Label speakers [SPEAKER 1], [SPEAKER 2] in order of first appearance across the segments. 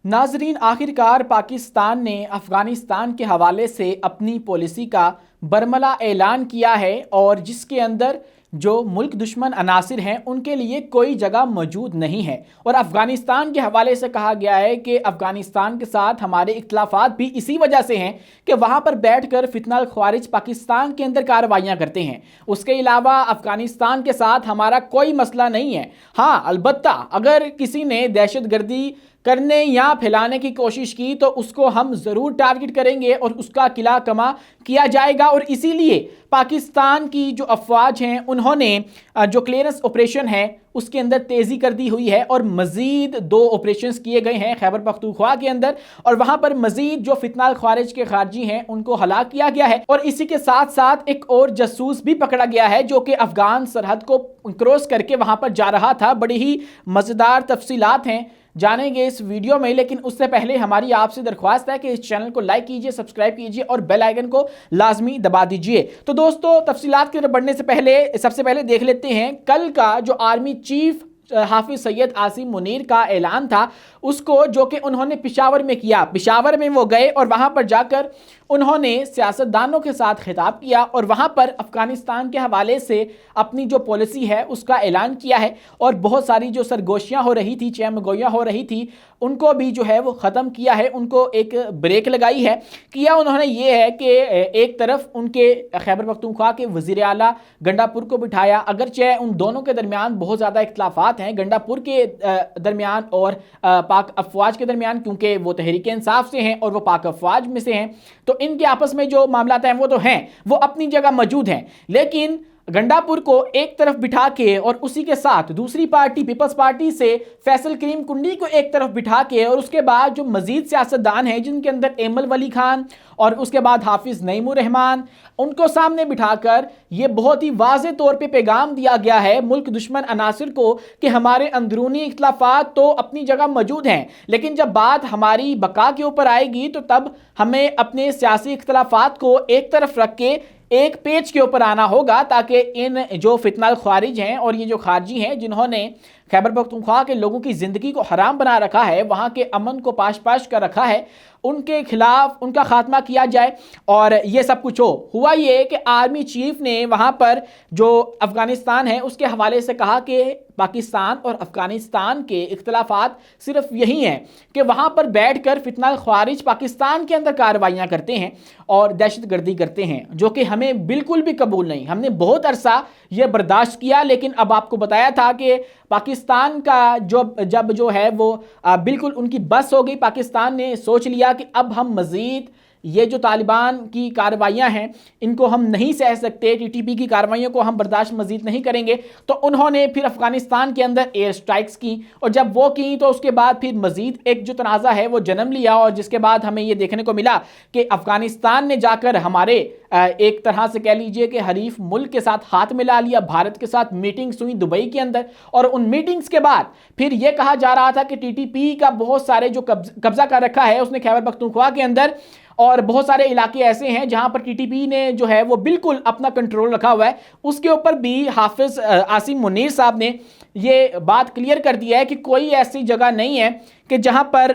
[SPEAKER 1] नाजरीन, आखिरकार पाकिस्तान ने अफ़गानिस्तान के हवाले से अपनी पॉलिसी का बरमला ऐलान किया है और जिसके अंदर जो मुल्क दुश्मन अनासिर हैं उनके लिए कोई जगह मौजूद नहीं है। और अफ़गानिस्तान के हवाले से कहा गया है कि अफ़गानिस्तान के साथ हमारे इख्तलाफात भी इसी वजह से हैं कि वहाँ पर बैठ कर फितना ख्वारिज पाकिस्तान के अंदर कार्रवाइयाँ करते हैं। उसके अलावा अफ़गानिस्तान के साथ हमारा कोई मसला नहीं है। हाँ, अलबत्ता अगर किसी ने दहशत गर्दी करने या फैलाने की कोशिश की तो उसको हम ज़रूर टारगेट करेंगे और उसका किला कमा किया जाएगा। और इसीलिए पाकिस्तान की जो अफवाज हैं उन्होंने जो क्लियरेंस ऑपरेशन है उसके अंदर तेज़ी कर दी हुई है और मज़ीद 2 ऑपरेशंस किए गए हैं खैबर पख्तूनख्वा के अंदर, और वहाँ पर मज़ीद जो फितना खारिज के खारजी हैं उनको हलाक किया गया है। और इसी के साथ साथ एक और जासूस भी पकड़ा गया है जो कि अफ़गान सरहद को क्रॉस करके वहाँ पर जा रहा था। बड़ी ही मज़ेदार तफसीलात हैं, जानेंगे इस वीडियो में। लेकिन उससे पहले हमारी आपसे दरख्वास्त है कि इस चैनल को लाइक कीजिए, सब्सक्राइब कीजिए और बेल आइकन को लाजमी दबा दीजिए। तो दोस्तों, तफसीलात की तरफ बढ़ने से पहले सबसे पहले देख लेते हैं कल का जो आर्मी चीफ हाफिज सैयद आसिम मुनीर का ऐलान था उसको, जो कि उन्होंने पिशावर में किया। पिशावर में वो गए और वहाँ पर जाकर उन्होंने सियासतदानों के साथ खिताब किया और वहाँ पर अफ़गानिस्तान के हवाले से अपनी जो पॉलिसी है उसका ऐलान किया है। और बहुत सारी जो सरगोशियाँ हो रही थी, चहमगोइयाँ हो रही थी, उनको भी जो है वो ख़त्म किया है, उनको एक ब्रेक लगाई है। किया उन्होंने ये है कि एक तरफ उनके खैबर पख्तूनख्वा के वज़ीर आला गंडापुर को बिठाया, अगरचे उन दोनों के दरमियान बहुत ज़्यादा इख्तलाफात हैं, गंडापुर के दरमियान और पाक अफवाज के दरमियान, क्योंकि वो तहरीक इंसाफ से हैं और वो पाक अफवाज में से हैं। तो इनके आपस में जो मामला हैं वो तो हैं, वो अपनी जगह मौजूद हैं। लेकिन गंडापुर को एक तरफ बिठा के और उसी के साथ दूसरी पार्टी पीपल्स पार्टी से फैसल करीम कुंडी को एक तरफ बिठा के और उसके बाद जो मजीद सियासतदान हैं जिनके अंदर एमल वली खान और उसके बाद हाफिज नईमुर रहमान, उनको सामने बिठाकर ये बहुत ही वाज़े तौर पे पैगाम दिया गया है मुल्क दुश्मन अनासिर को कि हमारे अंदरूनी इख्तलाफात तो अपनी जगह मौजूद हैं, लेकिन जब बात हमारी बका के ऊपर आएगी तो तब हमें अपने सियासी इख्तलाफात को एक तरफ रख के एक पेज के ऊपर आना होगा, ताकि इन जो फितना खारिज हैं और ये जो खारजी हैं जिन्होंने खैबर पख्तूनख्वा के लोगों की ज़िंदगी को हराम बना रखा है, वहाँ के अमन को पाश पाश कर रखा है, उनके खिलाफ उनका खात्मा किया जाए। और ये सब कुछ हुआ ये कि आर्मी चीफ ने वहाँ पर जो अफ़गानिस्तान है उसके हवाले से कहा कि पाकिस्तान और अफ़गानिस्तान के इख्तलाफात सिर्फ यही हैं कि वहाँ पर बैठ कर फितना खारिज पाकिस्तान के अंदर कार्रवाइयाँ करते हैं और दहशत गर्दी करते हैं, जो कि हमें बिल्कुल भी कबूल नहीं। हमने बहुत अरसा ये बर्दाश्त किया, लेकिन अब आपको बताया था कि पाकिस्तान का जब जो है वो बिल्कुल उनकी बस हो गई। पाकिस्तान ने सोच लिया कि अब हम मज़ीद ये जो तालिबान की कार्रवाइयाँ हैं इनको हम नहीं सह सकते, टीटीपी की कार्रवाइयों को हम बर्दाश्त मजीद नहीं करेंगे। तो उन्होंने फिर अफ़गानिस्तान के अंदर एयर स्ट्राइक्स की, और जब वो की तो उसके बाद फिर मजीद एक जो तनाज़ा है वो जन्म लिया, और जिसके बाद हमें ये देखने को मिला कि अफ़गानिस्तान ने जाकर हमारे एक तरह से कह लीजिए कि हरीफ मुल्क के साथ हाथ मिला लिया। भारत के साथ मीटिंग्स हुई दुबई के अंदर, और उन मीटिंग्स के बाद फिर यह कहा जा रहा था कि टीटीपी का बहुत सारे जो कब्जा कर रखा है उसने खैबर पख्तूनख्वा के अंदर, और बहुत सारे इलाके ऐसे हैं जहां पर टीटीपी ने जो है वो बिल्कुल अपना कंट्रोल रखा हुआ है। उसके ऊपर भी हाफिज आसिम मुनीर साहब ने ये बात क्लियर कर दिया है कि कोई ऐसी जगह नहीं है कि जहां पर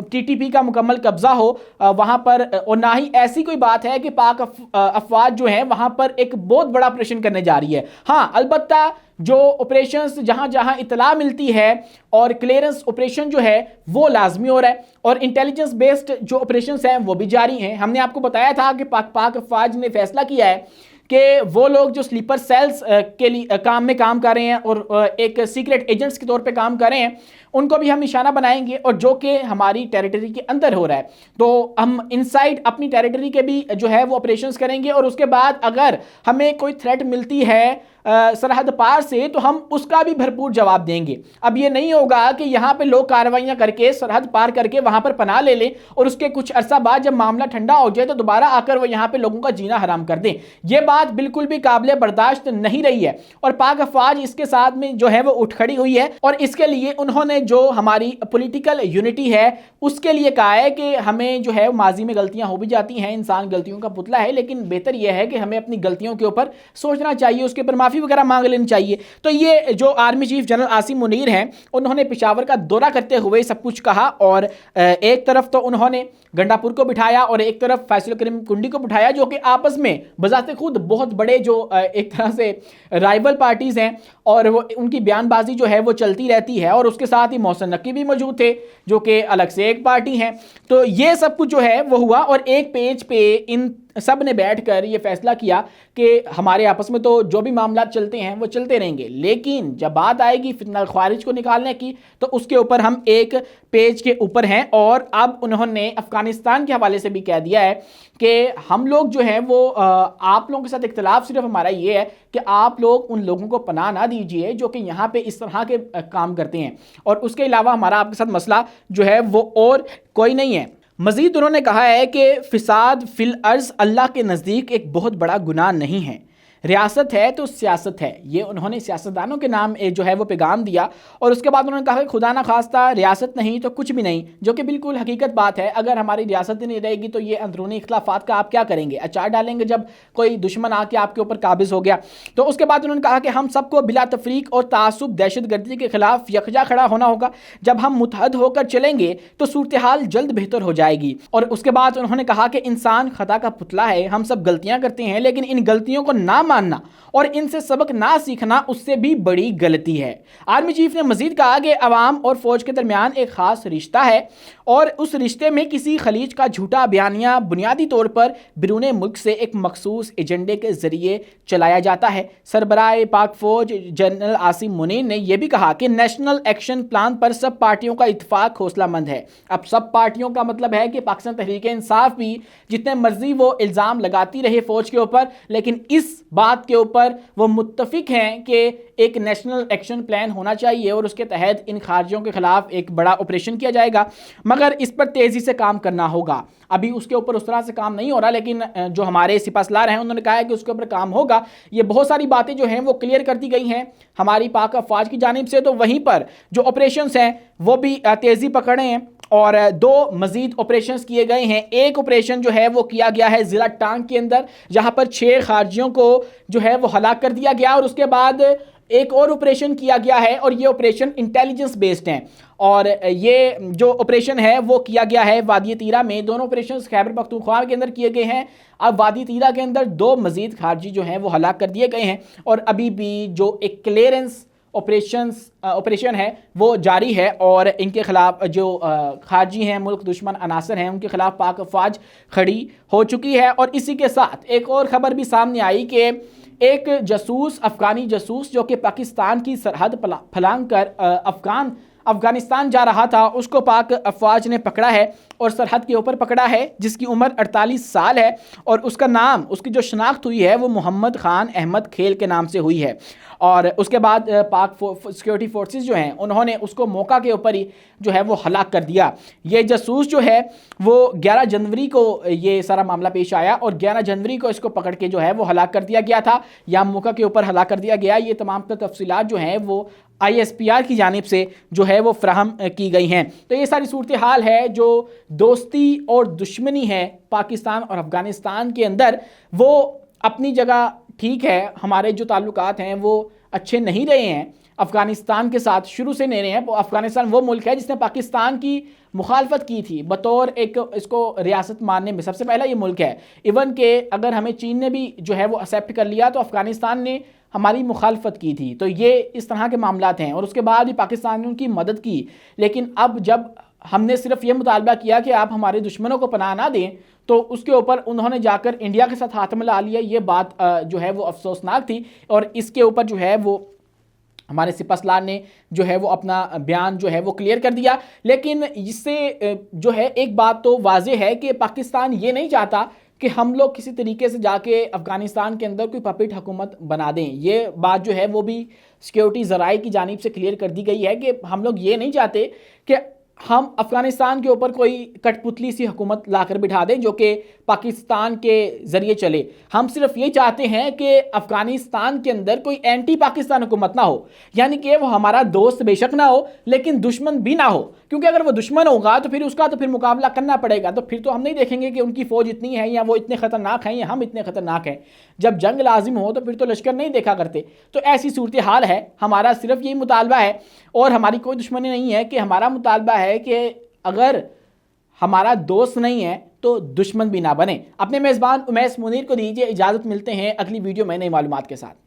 [SPEAKER 1] टीटीपी का मुकम्मल कब्जा हो वहां पर, और ना ही ऐसी कोई बात है कि पाक अफवाज जो हैं वहां पर एक बहुत बड़ा ऑपरेशन करने जा रही है। हाँ, अलबत्ता जो ऑपरेशंस जहां जहां इतला मिलती है और क्लियरेंस ऑपरेशन जो है वो लाजमी हो रहा है, और इंटेलिजेंस बेस्ड जो ऑपरेशंस हैं वो भी जारी हैं। हमने आपको बताया था कि पाक अफवाज ने फैसला किया है कि वो लोग जो स्लीपर सेल्स के लिए काम कर रहे हैं और एक सीक्रेट एजेंट्स के तौर पे काम कर रहे हैं उनको भी हम निशाना बनाएंगे, और जो कि हमारी टेरिटरी के अंदर हो रहा है तो हम इनसाइड अपनी टेरिटरी के भी जो है वो ऑपरेशंस करेंगे। और उसके बाद अगर हमें कोई थ्रेट मिलती है सरहद पार से तो हम उसका भी भरपूर जवाब देंगे। अब ये नहीं होगा कि यहाँ पे लोग कार्रवाइयाँ करके सरहद पार करके वहाँ पर पनाह ले लें और उसके कुछ अरसा बाद जब मामला ठंडा हो जाए तो दोबारा आकर वो यहाँ पे लोगों का जीना हराम कर दें। ये बात बिल्कुल भी काबिल बर्दाश्त नहीं रही है, और पाक अफवाज इसके साथ में जो है वो उठ खड़ी हुई है, और इसके लिए उन्होंने जो हमारी पॉलिटिकल यूनिटी है उसके लिए कहा है कि हमें जो है माजी में गलतियां हो भी जाती हैं, इंसान गलतियों का पुतला है, लेकिन बेहतर यह है कि हमें अपनी गलतियों के ऊपर सोचना चाहिए, उसके ऊपर माफ़ी वगैरह मांग लेनी चाहिए। तो ये जो army chief general Asim Munir हैं, उन्होंने पेशावर का दौरा करते हुए सब कुछ कहा, और एक तरफ तो उन्होंने गंडापुर को बिठाया और एक तरफ फैसल करीम कुंडी को बिठाया, जो कि आपस में बजाते खुद बहुत बड़े जो एक तरह से राइवल पार्टीज हैं, और वो उनकी बयानबाजी जो है वो चलती रहती है। और उसके साथ ही मोहसिन नकवी भी मौजूद थे जो कि अलग से एक पार्टी हैं। तो ये सब कुछ जो है वो हुआ, और एक पेज पे इन सब ने बैठकर ये फैसला किया कि हमारे आपस में तो जो भी मामला चलते हैं वो चलते रहेंगे, लेकिन जब बात आएगी फितना खारिज को निकालने की तो उसके ऊपर हम एक पेज के ऊपर हैं। और अब उन्होंने अफगानिस्तान के हवाले से भी कह दिया है कि हम लोग जो है वो आप लोगों के साथ इख्तिलाफ सिर्फ हमारा ये है कि आप लोग उन लोगों को पनाह ना दीजिए जो कि यहाँ पे इस तरह के काम करते हैं, और उसके अलावा हमारा आपके साथ मसला जो है वो और कोई नहीं है। मजीद उन्होंने कहा है कि फिसाद फिल अर्ज अल्लाह के नज़दीक एक बहुत बड़ा गुनाह नहीं है, रियासत है तो सियासत है। ये उन्होंने सियासतदानों के नाम जो है वो पैगाम दिया, और उसके बाद उन्होंने कहा कि खुदा ना खास्ता रियासत नहीं तो कुछ भी नहीं, जो कि बिल्कुल हकीकत बात है। अगर हमारी रियासत ही नहीं रहेगी तो ये अंदरूनी इख्लाफात का आप क्या करेंगे, अचार डालेंगे जब कोई दुश्मन आके आपके ऊपर काबिज हो गया। तो उसके बाद उन्होंने कहा कि हम सबको बिला तफरीक और तासुब दहशत गर्दी के खिलाफ यकजा खड़ा होना होगा। जब हम मुतहद होकर चलेंगे तो सूरत हाल जल्द बेहतर हो जाएगी। और उसके बाद उन्होंने कहा कि इंसान खता का पुतला है, हम सब गलतियां करते हैं, लेकिन इन गलतियों को ना मानना और इनसे सबक ना सीखना उससे भी बड़ी गलती है। आर्मी चीफ ने मजीद कहा कि अवाम और फौज के दरमियान एक खास रिश्ता है, और उस रिश्ते में किसी खलीज का झूठा बयानिया बुनियादी तौर पर बिरून मुल्क से एक मखसूस एजेंडे के जरिए चलाया जाता है। सरबराह पाक फौज जनरल आसिम मुनीर ने यह भी कहा कि नेशनल एक्शन प्लान पर सब पार्टियों का इत्तेफाक हौसलामंद है। अब सब पार्टियों का मतलब है कि पाकिस्तान तहरीक इंसाफ भी जितने मर्जी वो इल्ज़ाम लगाती रहे फौज के ऊपर, लेकिन इस बात के ऊपर वो मुत्तफिक हैं कि एक नेशनल एक्शन प्लान होना चाहिए और उसके तहत इन खारजियों के खिलाफ एक बड़ा ऑपरेशन किया जाएगा, मगर इस पर तेज़ी से काम करना होगा। अभी उसके ऊपर उस तरह से काम नहीं हो रहा, लेकिन जो हमारे सिपहसालार हैं उन्होंने कहा है कि उसके ऊपर काम होगा। ये बहुत सारी बातें जो हैं वो क्लियर कर दी गई हैं हमारी पाक अफवाज की जानिब से। तो वहीं पर जो ऑपरेशंस हैं वो भी तेज़ी पकड़े हैं, और दो मजीद ऑपरेशंस किए गए हैं। एक ऑपरेशन जो है वो किया गया है ज़िला टांग के अंदर, जहां पर 6 खारजियों को जो है वो हलाक कर दिया गया, और उसके बाद एक और ऑपरेशन किया गया है, और ये ऑपरेशन इंटेलिजेंस बेस्ड हैं। और ये जो ऑपरेशन है वो किया गया है वादी तीरा में। दोनों ऑपरेशन खैबर पख्तूनख्वा के अंदर किए गए हैं। अब वादी तीरा के अंदर 2 मजीद खारजी जो हैं वो हलाक कर दिए गए हैं, और अभी भी जो एक क्लियरेंस ऑपरेशन है वो जारी है, और इनके खिलाफ जो खारजी हैं, मुल्क दुश्मन अनासर हैं, उनके खिलाफ पाक अफवाज खड़ी हो चुकी है। और इसी के साथ एक और ख़बर भी सामने आई कि एक जासूस, अफ़गानी जासूस जो कि पाकिस्तान की सरहद फलांग कर अफ़गानिस्तान जा रहा था, उसको पाक अफवाज ने पकड़ा है और सरहद के ऊपर पकड़ा है, जिसकी उम्र 48 साल है, और उसका नाम, उसकी जो शनाख्त हुई है वो मोहम्मद ख़ान अहमद खेल के नाम से हुई है। और उसके बाद पाक सिक्योरिटी फोर्सेस जो हैं उन्होंने उसको मौका के ऊपर ही जो है वो हलाक कर दिया। ये जासूस जो है वो 11 जनवरी को ये सारा मामला पेश आया, और 11 जनवरी को इसको पकड़ के जो है वो हलाक कर दिया गया था, या मौका के ऊपर हलाक कर दिया गया। ये तमाम तफसीलात जो हैं वो ISPR की जानिब से जो है वो फ्राहम की गई हैं। तो ये सारी सूरत हाल है जो दोस्ती और दुश्मनी है पाकिस्तान और अफ़गानिस्तान के अंदर, वो अपनी जगह ठीक है। हमारे जो ताल्लुकात हैं वो अच्छे नहीं रहे हैं अफ़गानिस्तान के साथ, शुरू से नहीं रहे हैं। अफ़गानिस्तान वो मुल्क है जिसने पाकिस्तान की मुखालफत की थी बतौर एक इसको रियासत मानने में, सबसे पहला ये मुल्क है। इवन के अगर हमें चीन ने भी जो है वो एक्सेप्ट कर लिया तो अफ़गानिस्तान ने हमारी मुखालफत की थी। तो ये इस तरह के मामलात हैं, और उसके बाद भी पाकिस्तान ने उनकी मदद की। लेकिन अब जब हमने सिर्फ ये मुतालबा किया कि आप हमारे दुश्मनों को पनाह ना दें, तो उसके ऊपर उन्होंने जाकर इंडिया के साथ हाथ मिला लिया। ये बात जो है वो अफसोसनाक थी, और इसके ऊपर जो है वो हमारे सिपहसालार ने जो है वो अपना बयान जो है वो क्लियर कर दिया। लेकिन इससे जो है एक बात तो वाज़ेह है कि पाकिस्तान ये नहीं चाहता कि हम लोग किसी तरीके से जाके अफ़गानिस्तान के अंदर कोई पपेट हुकूमत बना दें। ये बात जो है वो भी सिक्योरिटी ज़राए की जानिब से क्लियर कर दी गई है कि हम लोग ये नहीं चाहते कि हम अफगानिस्तान के ऊपर कोई कठपुतली सी हुकूमत लाकर बिठा दें जो कि पाकिस्तान के ज़रिए चले। हम सिर्फ ये चाहते हैं कि अफगानिस्तान के अंदर कोई एंटी पाकिस्तान हुकूमत ना हो, यानी कि वो हमारा दोस्त बेशक ना हो लेकिन दुश्मन भी ना हो, क्योंकि अगर वो दुश्मन होगा तो फिर उसका तो फिर मुकाबला करना पड़ेगा। तो फिर तो हम नहीं देखेंगे कि उनकी फ़ौज इतनी है या वो इतने ख़तरनाक हैं या हम इतने ख़तरनाक हैं। जब जंग लाजिम हो तो फिर तो लश्कर नहीं देखा करते। तो ऐसी सूरत हाल है। हमारा सिर्फ यही मुतालबा है और हमारी कोई दुश्मनी नहीं है कि हमारा मुतालबा है कि अगर हमारा दोस्त नहीं है तो दुश्मन भी ना बने। अपने मेज़बान उमैस मुनीर को दीजिए इजाज़त, मिलते हैं अगली वीडियो में नई मालूमात के साथ।